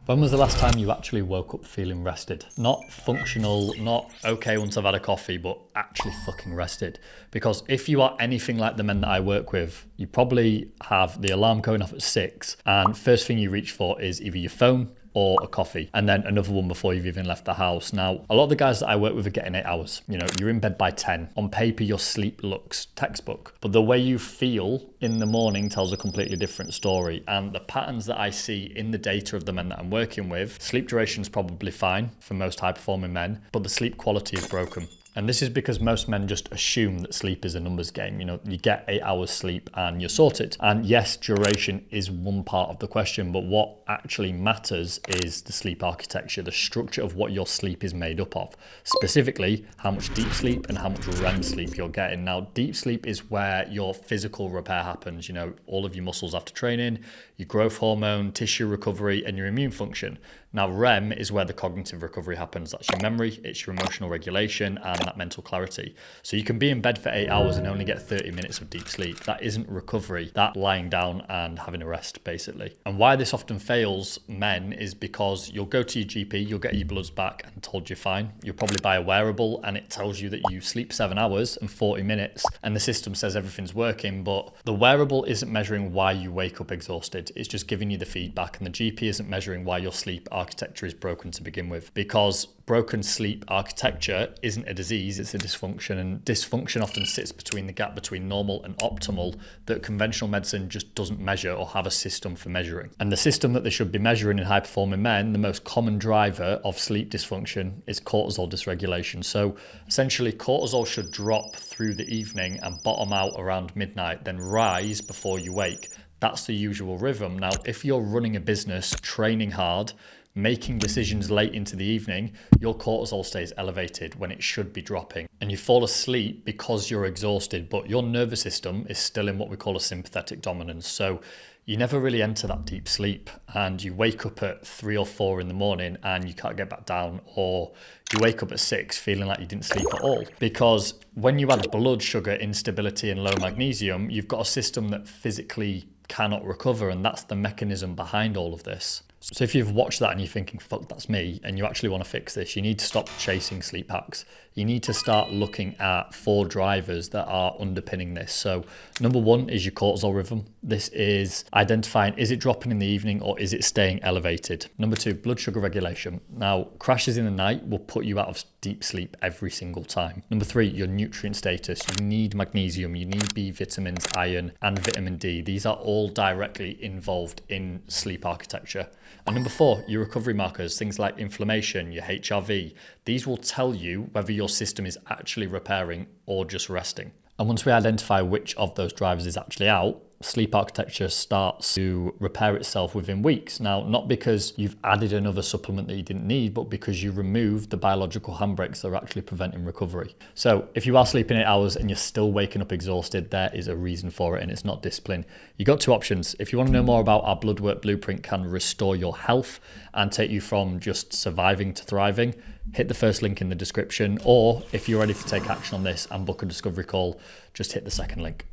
When was the last time you actually woke up feeling rested? Not functional, not okay once I've had a coffee, but actually fucking rested. Because if you are anything like the men that I work with, you probably have the alarm going off at 6 and first thing you reach for is either your phone or a coffee, and then another one before you've even left the house. Now, a lot of the guys that I work with are getting 8 hours. You know, you're in bed by 10. On paper, your sleep looks textbook, but the way you feel in the morning tells a completely different story. And the patterns that I see in the data of the men that I'm working with, sleep duration is probably fine for most high-performing men, but the sleep quality is broken. And this is because most men just assume that sleep is a numbers game. You know, you get 8 hours sleep and you're sorted. And yes, duration is one part of the question, but what actually matters is the sleep architecture, the structure of what your sleep is made up of. Specifically, how much deep sleep and how much REM sleep you're getting. Now, deep sleep is where your physical repair happens. You know, all of your muscles after training, your growth hormone, tissue recovery, and your immune function. Now, REM is where the cognitive recovery happens. That's your memory, it's your emotional regulation, and that mental clarity. So you can be in bed for 8 hours and only get 30 minutes of deep sleep. That isn't recovery, that's lying down and having a rest, basically. And why this often fails men is because you'll go to your GP, you'll get your bloods back and told you're fine. You'll probably buy a wearable and it tells you that you sleep 7 hours and 40 minutes and the system says everything's working, but the wearable isn't measuring why you wake up exhausted. It's just giving you the feedback, and the GP isn't measuring why your sleep architecture is broken to begin with, because broken sleep architecture isn't a disease, it's a dysfunction, and dysfunction often sits between the gap between normal and optimal that conventional medicine just doesn't measure or have a system for measuring. And the system that they should be measuring in high performing men, the most common driver of sleep dysfunction is cortisol dysregulation. So essentially cortisol should drop through the evening and bottom out around midnight, then rise before you wake. That's the usual rhythm. Now, if you're running a business, training hard, making decisions late into the evening, your cortisol stays elevated when it should be dropping. And you fall asleep because you're exhausted, but your nervous system is still in what we call a sympathetic dominance. So you never really enter that deep sleep and you wake up at 3 or 4 in the morning and you can't get back down, or you wake up at 6 feeling like you didn't sleep at all. Because when you add blood sugar instability and low magnesium, you've got a system that physically cannot recover, and that's the mechanism behind all of this. So if you've watched that and you're thinking, fuck, that's me, and you actually want to fix this, you need to stop chasing sleep hacks. You need to start looking at 4 drivers that are underpinning this. So number 1 is your cortisol rhythm. This is identifying, is it dropping in the evening or is it staying elevated? Number 2, blood sugar regulation. Now, crashes in the night will put you out of deep sleep every single time. Number 3, your nutrient status. You need magnesium, you need B vitamins, iron, and vitamin D. These are all directly involved in sleep architecture. And number 4, your recovery markers, things like inflammation, your HRV. These will tell you whether your system is actually repairing or just resting. And once we identify which of those drivers is actually out, sleep architecture starts to repair itself within weeks. Now, not because you've added another supplement that you didn't need, but because you removed the biological handbrakes that are actually preventing recovery. So if you are sleeping 8 hours and you're still waking up exhausted, there is a reason for it, and it's not discipline. You got 2 options. If you want to know more about our blood work blueprint can restore your health and take you from just surviving to thriving, hit the first link in the description. Or if you're ready to take action on this and book a discovery call, just hit the second link.